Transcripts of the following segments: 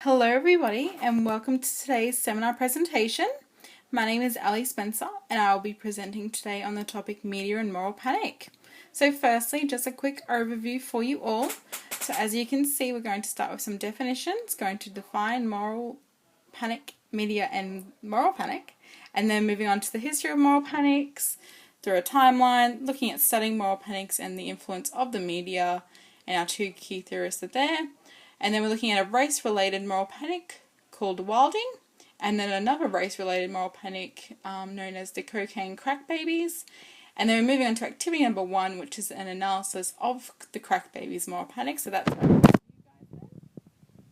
Hello everybody and welcome to today's seminar presentation. My name is 𝒓𝒆𝒔𝒐𝒖𝒓𝒄𝒆𝒔 and I will be presenting today on the topic media and moral panic. So firstly, just a quick overview for you all. So as you can see, we're going to start with some definitions, going to define moral panic, media and moral panic, and then moving on to the history of moral panics through a timeline, looking at studying moral panics and the influence of the media, and our two key theorists are there. And then we're looking at a race-related moral panic called 𝒂𝒂𝒂, and then another race-related moral panic known as the cocaine crack babies. And then we're moving on to activity number 1, which is an analysis of the crack babies moral panic. So that's what you guys then.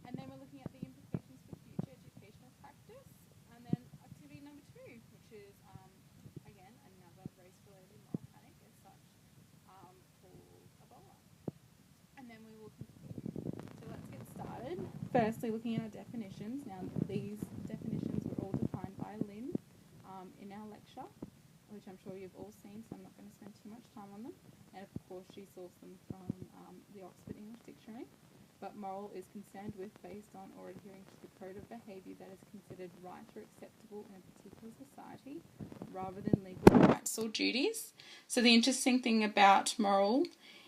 And then we're looking at the implications for future educational practice. And then activity number 2, which is again another race-related moral panic as such, called Ebola. And then we will conclude. So let's get started. Firstly, looking at our definitions. Now, these definitions were all defined by Lynn in our lecture, which I'm sure you've all seen, so I'm not going to spend too much time on them. And of course, she sourced them from the Oxford English Dictionary. But moral is concerned with, based on, or adhering to the code of behaviour that is considered right or acceptable in a particular society, rather than legal rights or duties. So the interesting thing about moral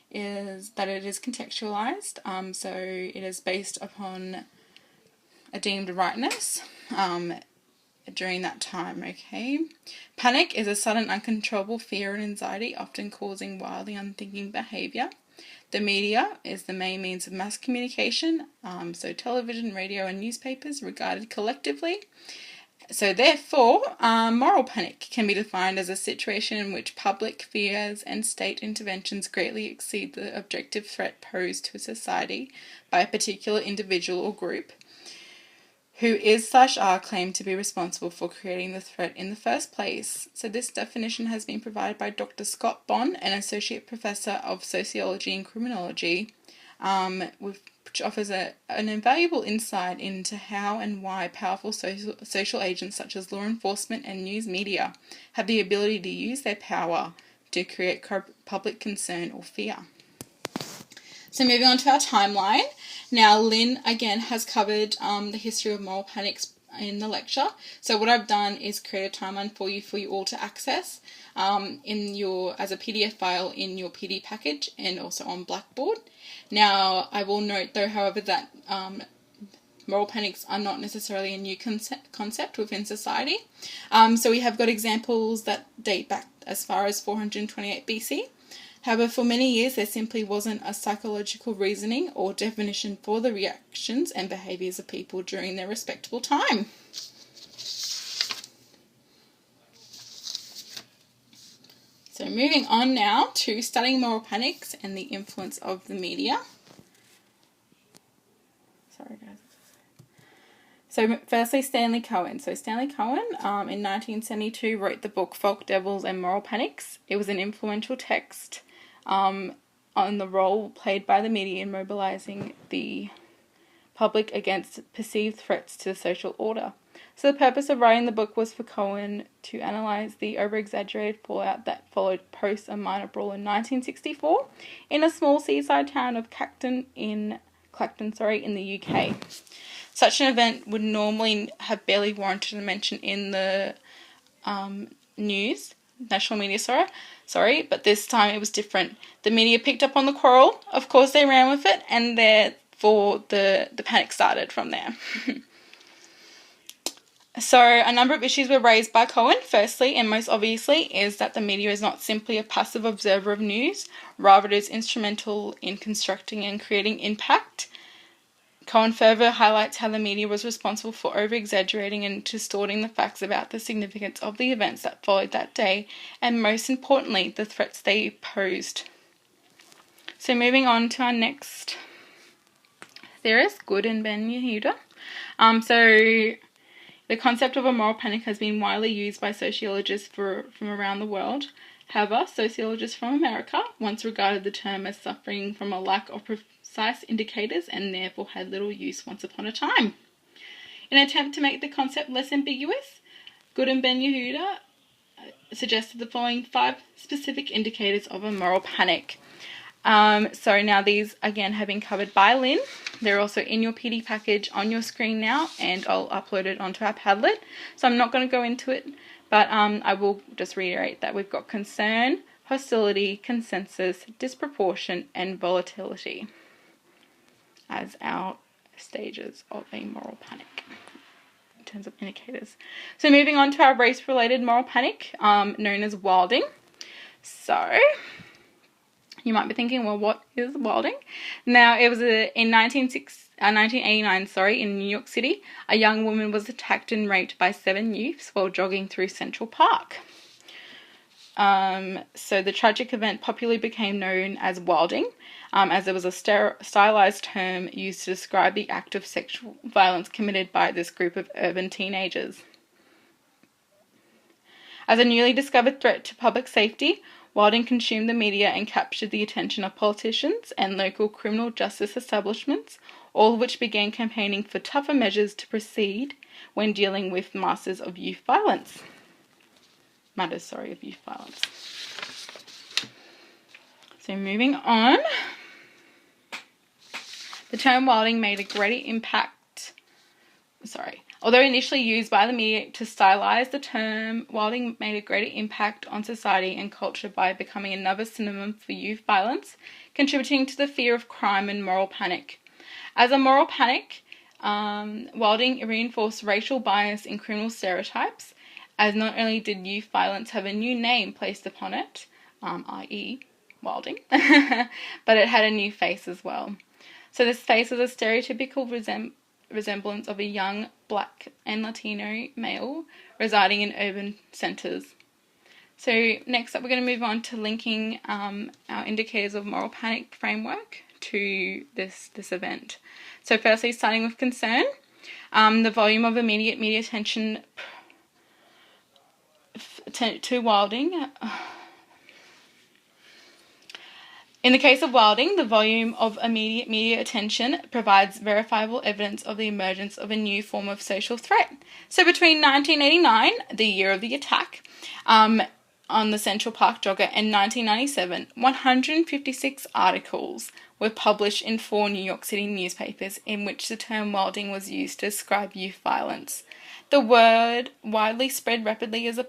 is that it is contextualized, so it is based upon a deemed rightness during that time, okay? Panic is a sudden uncontrollable fear and anxiety, often causing wildly unthinking behaviour. The media is the main means of mass communication, so television, radio and newspapers regarded collectively. So therefore, moral panic can be defined as a situation in which public fears and state interventions greatly exceed the objective threat posed to a society by a particular individual or group, who is/are claimed to be responsible for creating the threat in the first place. So this definition has been provided by Dr. Scott Bond, an Associate Professor of Sociology and Criminology, which offers an invaluable insight into how and why powerful social agents such as law enforcement and news media have the ability to use their power to create public concern or fear. So moving on to our timeline. Now, Lynn, again, has covered the history of moral panics in the lecture. So what I've done is create a timeline for you all to access as a PDF file in your PD package and also on Blackboard. Now, I will note, though, however, that moral panics are not necessarily a new concept within society. So we have got examples that date back as far as 428 BC. However, for many years, there simply wasn't a psychological reasoning or definition for the reactions and behaviours of people during their respectable time. So moving on now to studying moral panics and the influence of the media. Sorry guys. So firstly, Stanley Cohen. So Stanley Cohen in 1972 wrote the book 𝒂𝒄𝒕𝒊𝒗𝒊𝒕𝒚, and Moral Panics. It was an influential text on the role played by the media in mobilising the public against perceived threats to the social order. So the purpose of writing the book was for Cohen to analyse the over-exaggerated fallout that followed post a minor brawl in 1964 in a small seaside town of Clacton in the UK. Such an event would normally have barely warranted a mention in the national media, but this time it was different. The media picked up on the quarrel, of course they ran with it, and therefore the panic started from there. So a number of issues were raised by Cohen. Firstly, and most obviously, is that the media is not simply a passive observer of news, rather it is instrumental in constructing and creating impact. Cohen further highlights how the media was responsible for over-exaggerating and distorting the facts about the significance of the events that followed that day, and most importantly, the threats they posed. So moving on to our next theorist, Gordon Ben Yehuda. So the concept of a moral panic has been widely used by sociologists from around the world. However, sociologists from America once regarded the term as suffering from a lack of precise indicators and therefore had little use once upon a time. In an attempt to make the concept less ambiguous, Gordon Ben Yehuda suggested the following 5 specific indicators of a moral panic. So now these again have been covered by Lynn. They're also in your PD package on your screen now, and I'll upload it onto our Padlet. So I'm not going to go into it, but I will just reiterate that we've got concern, hostility, consensus, disproportion, and volatility as our stages of a moral panic in terms of indicators. So moving on to our race-related moral panic, known as wilding. So you might be thinking, well, what is wilding? Now, it was in 1989, in New York City, a young woman was attacked and raped by 7 youths while jogging through Central Park. So the tragic event popularly became known as wilding, as it was a stylized term used to describe the act of sexual violence committed by this group of urban teenagers. As a newly discovered threat to public safety, wilding consumed the media and captured the attention of politicians and local criminal justice establishments, all of which began campaigning for tougher measures to proceed when dealing with matters of youth violence. So moving on, the term wilding made a greater impact, although initially used by the media to stylize the term, wilding made a greater impact on society and culture by becoming another synonym for youth violence, contributing to the fear of crime and moral panic. As a moral panic, wilding reinforced racial bias in criminal stereotypes, as not only did youth violence have a new name placed upon it, i.e. wilding, but it had a new face as well. So this face was a stereotypical resemblance of a young Black and Latino male residing in urban centres. So next up, we're going to move on to linking our indicators of moral panic framework to this event. So firstly, starting with concern, the volume of immediate media attention to wilding. In the case of wilding, the volume of immediate media attention provides verifiable evidence of the emergence of a new form of social threat. So between 1989, the year of the attack, on the Central Park jogger, and 1997, 156 articles were published in 4 New York City newspapers in which the term wilding was used to describe youth violence. The word widely spread rapidly as a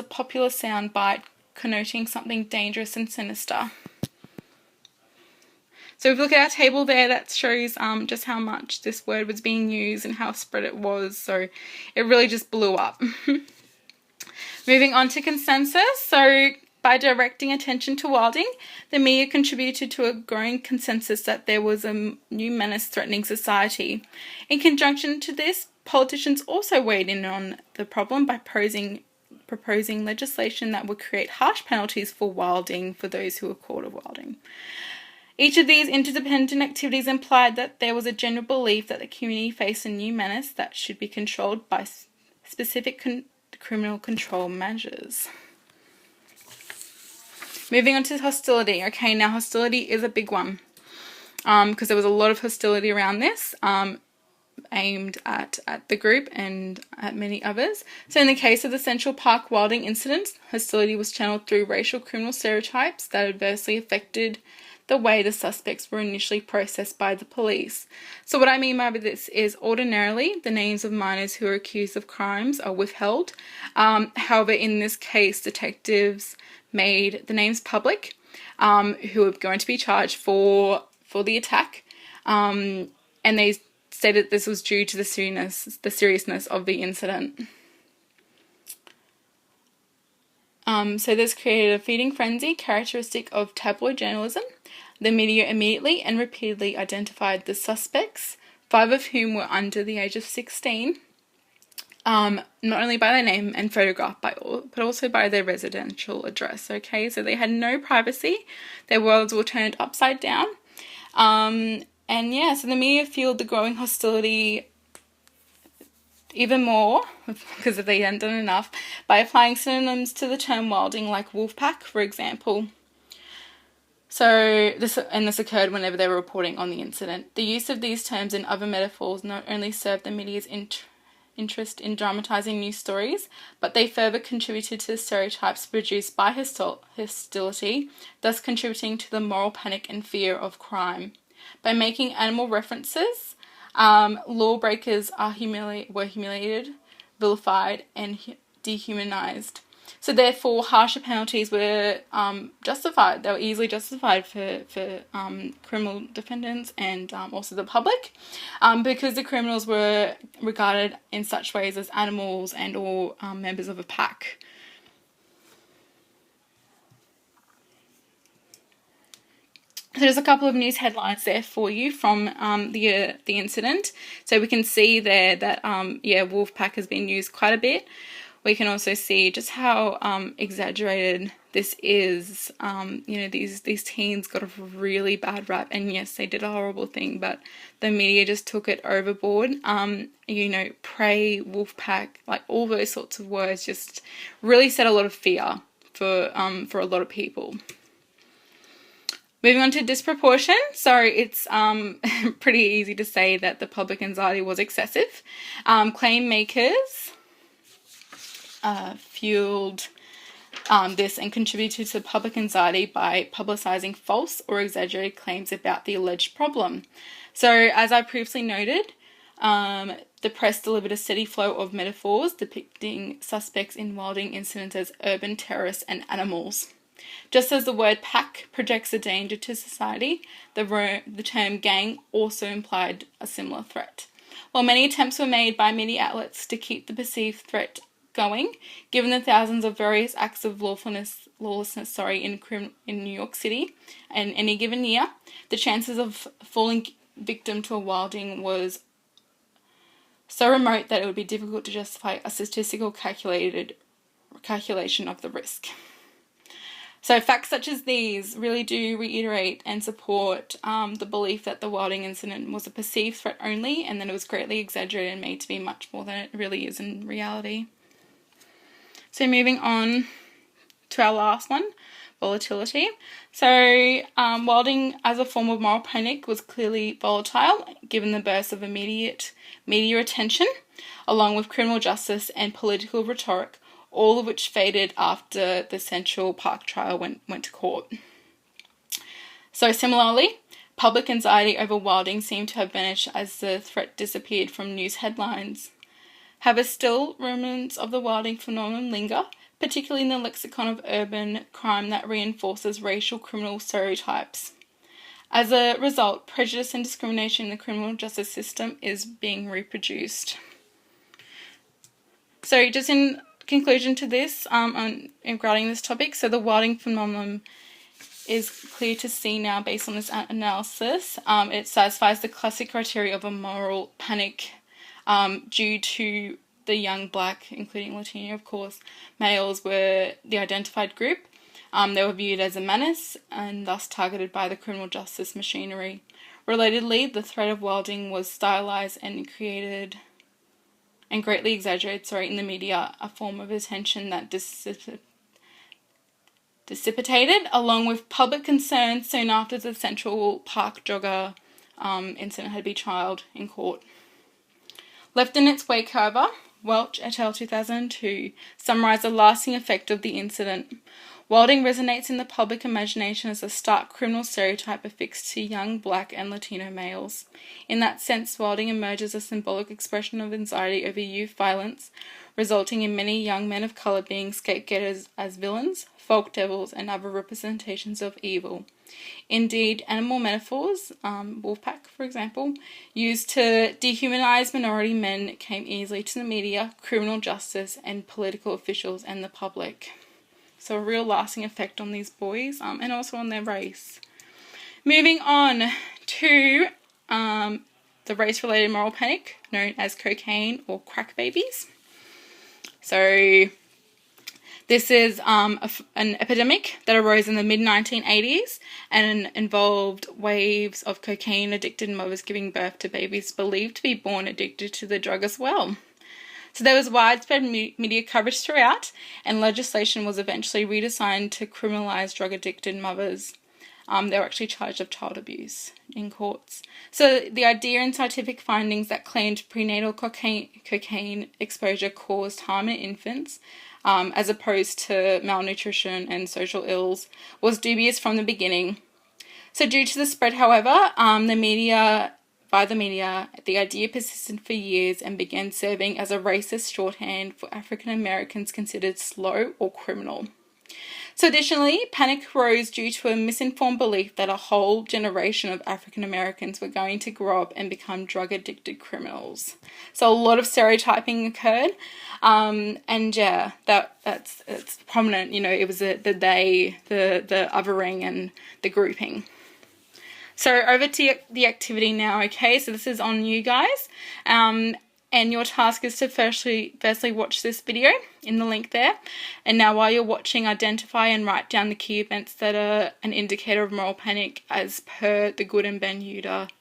popular soundbite connoting something dangerous and sinister. So if you look at our table there, that shows just how much this word was being used and how spread it was. So it really just blew up. Moving on to consensus. So by directing attention to wilding, the media contributed to a growing consensus that there was a new menace threatening society. In conjunction to this, politicians also weighed in on the problem by proposing legislation that would create harsh penalties for wilding for those who were caught of wilding. Each of these interdependent activities implied that there was a general belief that the community faced a new menace that should be controlled by specific criminal control measures. Moving on to hostility. Okay, now hostility is a big one because there was a lot of hostility around this. Aimed at the group and at many others. So in the case of the Central Park wilding incidents, hostility was channeled through racial criminal stereotypes that adversely affected the way the suspects were initially processed by the police. So what I mean by this is ordinarily the names of minors who are accused of crimes are withheld. However, in this case, detectives made the names public who are going to be charged for the attack, and they stated this was due to the seriousness of the incident. So this created a feeding frenzy characteristic of tabloid journalism. The media immediately and repeatedly identified the suspects, 5 of whom were under the age of 16, not only by their name and photograph, but also by their residential address. Okay, so they had no privacy. Their worlds were turned upside down. And yeah, so the media fueled the growing hostility even more, because if they hadn't done enough, by applying synonyms to the term wilding, like wolfpack, for example. So this occurred whenever they were reporting on the incident. The use of these terms and other metaphors not only served the media's interest in dramatizing news stories, but they further contributed to the stereotypes produced by hostility, thus contributing to the moral panic and fear of crime. By making animal references, lawbreakers were humiliated, vilified, and dehumanized. So therefore, harsher penalties were justified. They were easily justified for criminal defendants and also the public, because the criminals were regarded in such ways as animals and or members of a pack. So there's a couple of news headlines there for you from the incident. So we can see there that wolf pack has been used quite a bit. We can also see just how exaggerated this is. These teens got a really bad rap, and yes, they did a horrible thing, but the media just took it overboard. Prey, wolf pack, like all those sorts of words just really set a lot of fear for a lot of people. Moving on to disproportion. So it's pretty easy to say that the public anxiety was excessive. Claim makers fueled this and contributed to public anxiety by publicising false or exaggerated claims about the alleged problem. So as I previously noted, the press delivered a steady flow of metaphors depicting suspects in wilding incidents as urban terrorists and animals. Just as the word pack projects a danger to society, the term gang also implied a similar threat. While many attempts were made by media outlets to keep the perceived threat going, given the thousands of various acts of lawlessness in New York City in any given year, the chances of falling victim to a wilding was so remote that it would be difficult to justify a statistical calculation of the risk. So facts such as these really do reiterate and support the belief that the wilding incident was a perceived threat only, and that it was greatly exaggerated and made to be much more than it really is in reality. So moving on to our last one, volatility. So wilding as a form of moral panic was clearly volatile, given the burst of immediate media attention, along with criminal justice and political rhetoric, all of which faded after the Central Park trial went to court. So similarly, public anxiety over wilding seemed to have vanished as the threat disappeared from news headlines. However, still remnants of the wilding phenomenon linger, particularly in the lexicon of urban crime that reinforces racial criminal stereotypes. As a result, prejudice and discrimination in the criminal justice system is being reproduced. So just in conclusion to this, regarding this topic, so the wilding phenomenon is clear to see now based on this analysis. It satisfies the classic criteria of a moral panic due to the young black, including Latino of course, males were the identified group. They were viewed as a menace and thus targeted by the criminal justice machinery. Relatedly, the threat of wilding was stylized and created and greatly exaggerated, in the media, a form of attention that dissipated, along with public concern soon after the Central Park jogger incident had been trialled in court. Left in its wake, however, Welch et al. 2002 summarised the lasting effect of the incident. Wilding resonates in the public imagination as a stark criminal stereotype affixed to young black and Latino males. In that sense, wilding emerges as a symbolic expression of anxiety over youth violence, resulting in many young men of colour being scapegoated as villains, folk devils, and other representations of evil. Indeed, animal metaphors, wolfpack for example, used to dehumanize minority men came easily to the media, criminal justice, and political officials and the public. So a real lasting effect on these boys and also on their race. Moving on to the race-related moral panic known as cocaine or crack babies. So this is an epidemic that arose in the mid-1980s and involved waves of cocaine-addicted mothers giving birth to babies believed to be born addicted to the drug as well. So there was widespread media coverage throughout, and legislation was eventually redesigned to criminalise drug-addicted mothers. they were actually charged of child abuse in courts. So the idea and scientific findings that claimed prenatal cocaine exposure caused harm in infants, as opposed to malnutrition and social ills, was dubious from the beginning. So due to the spread, however, the media, the idea persisted for years and began serving as a racist shorthand for African Americans considered slow or criminal. So additionally, panic arose due to a misinformed belief that a whole generation of African Americans were going to grow up and become drug-addicted criminals. So a lot of stereotyping occurred, and yeah, it's prominent. You know, it was the they, the othering, and the grouping. So over to the activity now, okay? So this is on you guys. And your task is to firstly watch this video in the link there. And now while you're watching, identify and write down the key events that are an indicator of moral panic as per the Good and Ben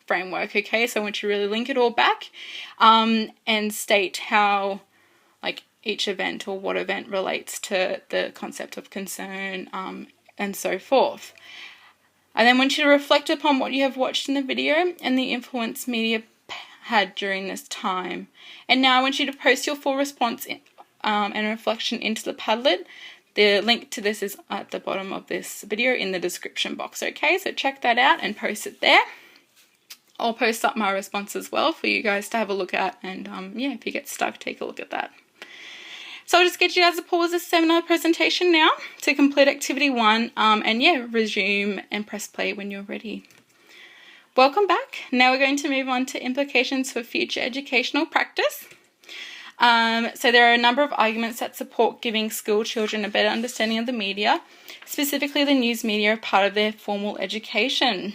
framework, okay? So I want you to really link it all back and state how, like, each event or what event relates to the concept of concern and so forth. I then want you to reflect upon what you have watched in the video and the influence media had during this time. And now I want you to post your full response and reflection into the Padlet. The link to this is at the bottom of this video in the description box, okay? So check that out and post it there. I'll post up my response as well for you guys to have a look at, and yeah, if you get stuck, take a look at that. So I'll just get you guys to pause this seminar presentation now to complete activity 1, and yeah, resume and press play when you're ready. Welcome back. Now we're going to move on to implications for future educational practice. So there are a number of arguments that support giving school children a better understanding of the media, specifically the news media, as part of their formal education.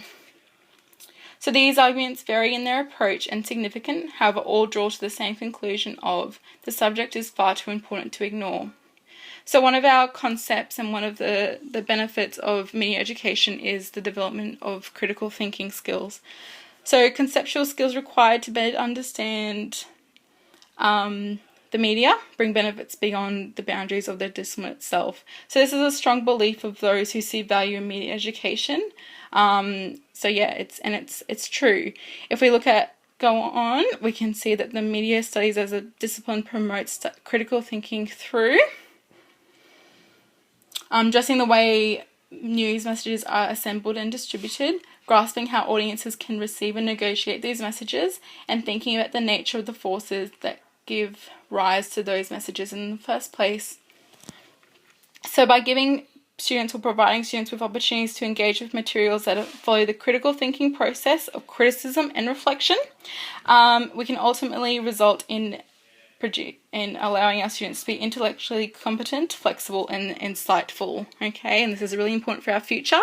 So these arguments vary in their approach and significance, however all draw to the same conclusion of the subject is far too important to ignore. So one of our concepts and one of the benefits of media education is the development of critical thinking skills. So conceptual skills required to better understand the media bring benefits beyond the boundaries of the discipline itself. So this is a strong belief of those who see value in media education. So yeah, it's true. If we go on, we can see that the media studies as a discipline promotes critical thinking through addressing the way news messages are assembled and distributed, grasping how audiences can receive and negotiate these messages, and thinking about the nature of the forces that give rise to those messages in the first place. So by giving students or providing students with opportunities to engage with materials that follow the critical thinking process of criticism and reflection, we can ultimately result in allowing our students to be intellectually competent, flexible, and insightful, okay? And this is really important for our future,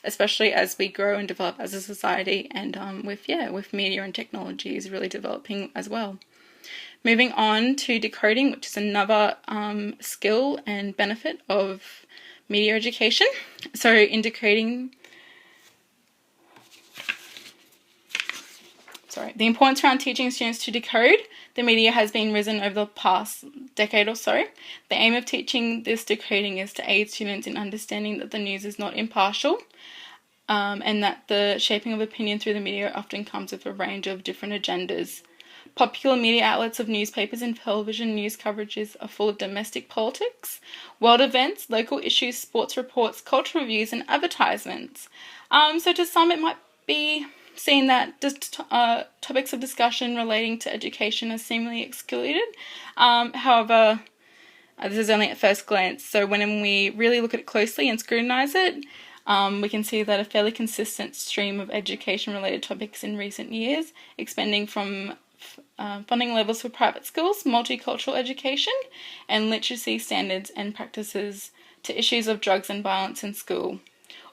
especially as we grow and develop as a society, and with media and technology is really developing as well. Moving on to decoding, which is another skill and benefit of media education. So in decoding, the importance around teaching students to decode the media has been risen over the past decade or so. The aim of teaching this decoding is to aid students in understanding that the news is not impartial, and that the shaping of opinion through the media often comes with a range of different agendas. Popular media outlets of newspapers and television news coverages are full of domestic politics, world events, local issues, sports reports, cultural reviews, and advertisements. So to some it might be seen that topics of discussion relating to education are seemingly excluded. However, this is only at first glance. So when we really look at it closely and scrutinise it, we can see that a fairly consistent stream of education-related topics in recent years, expanding from funding levels for private schools, multicultural education, and literacy standards and practices to issues of drugs and violence in school,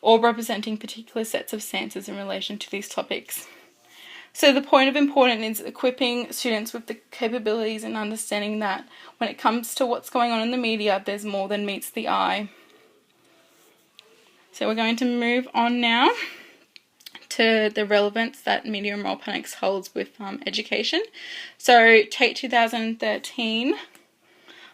all representing particular sets of stances in relation to these topics. So the point of importance is equipping students with the capabilities and understanding that when it comes to what's going on in the media, there's more than meets the eye. So we're going to move on now to the relevance that media and moral panics holds with education. So Tate 2013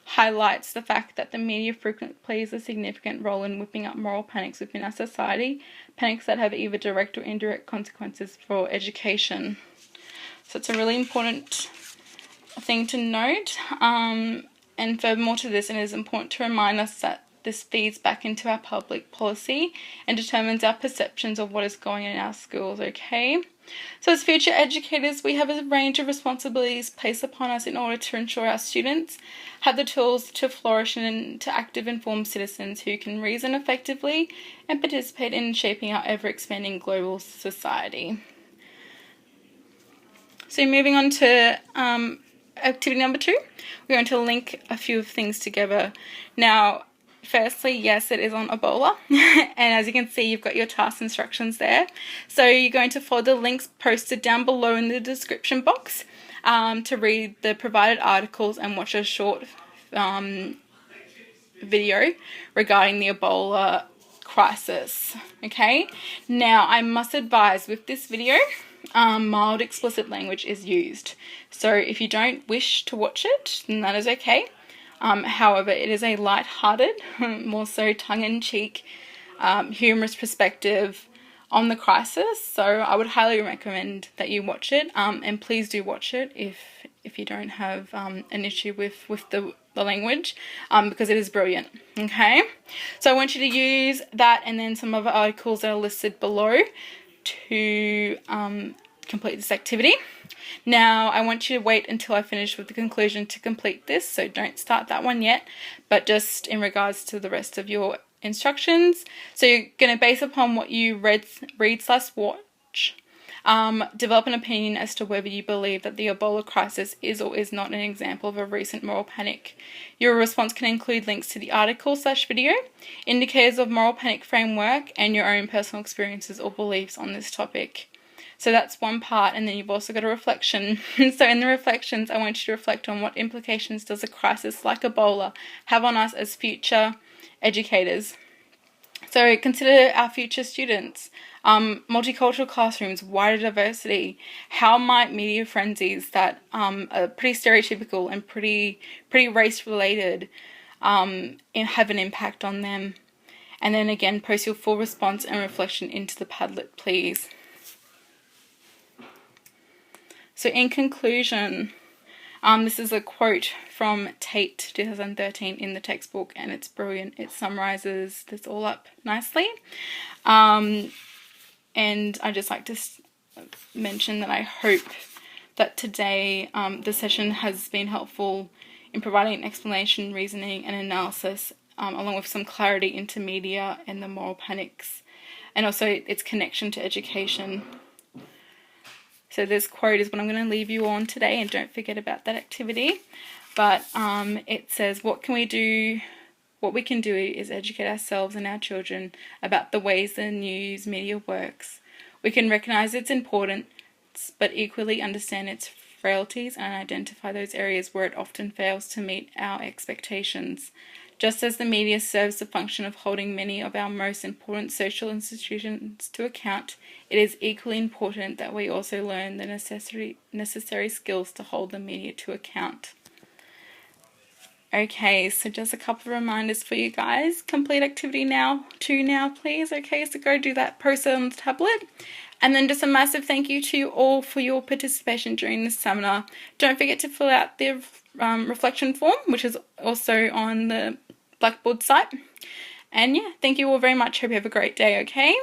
highlights the fact that the media frequently plays a significant role in whipping up moral panics within our society, panics that have either direct or indirect consequences for education. So it's a really important thing to note. And furthermore to this, it is important to remind us that this feeds back into our public policy and determines our perceptions of what is going on in our schools, okay? So as future educators, we have a range of responsibilities placed upon us in order to ensure our students have the tools to flourish and to active, informed citizens who can reason effectively and participate in shaping our ever-expanding global society. So moving on to activity number 2, we're going to link a few things together. Now, firstly, yes, it is on Ebola, and as you can see, you've got your task instructions there. So you're going to follow the links posted down below in the description box to read the provided articles and watch a short video regarding the Ebola crisis. Okay, now I must advise with this video, mild explicit language is used. So if you don't wish to watch it, then that is okay. However, it is a light-hearted, more so tongue-in-cheek, humorous perspective on the crisis. So I would highly recommend that you watch it, and please do watch it if you don't have an issue with the language, because it is brilliant. Okay, so I want you to use that and then some other articles that are listed below to complete this activity. Now, I want you to wait until I finish with the conclusion to complete this, so don't start that one yet, but just in regards to the rest of your instructions. So you're going to base upon what you read/watch, develop an opinion as to whether you believe that the Ebola crisis is or is not an example of a recent moral panic. Your response can include links to the article/video, indicators of moral panic framework, and your own personal experiences or beliefs on this topic. So that's one part, and then you've also got a reflection. So in the reflections, I want you to reflect on what implications does a crisis like Ebola have on us as future educators. So consider our future students, multicultural classrooms, wider diversity. How might media frenzies that are pretty stereotypical and pretty race-related have an impact on them? And then again, post your full response and reflection into the Padlet, please. So in conclusion, this is a quote from Tate 2013 in the textbook, and it's brilliant. It summarizes this all up nicely. And I'd just like to mention that I hope that today the session has been helpful in providing an explanation, reasoning, and analysis, along with some clarity into media and the moral panics, and also its connection to education. So this quote is what I'm going to leave you on today, and don't forget about that activity. But it says, what we can do is educate ourselves and our children about the ways the news media works. We can recognize its importance, but equally understand its frailties and identify those areas where it often fails to meet our expectations. Just as the media serves the function of holding many of our most important social institutions to account, it is equally important that we also learn the necessary skills to hold the media to account. Okay, so just a couple of reminders for you guys. Complete activity 2 now, please. Okay, so go do that, post it on the tablet. And then just a massive thank you to you all for your participation during this seminar. Don't forget to fill out the reflection form, which is also on the Blackboard site. And yeah, thank you all very much. Hope you have a great day, okay?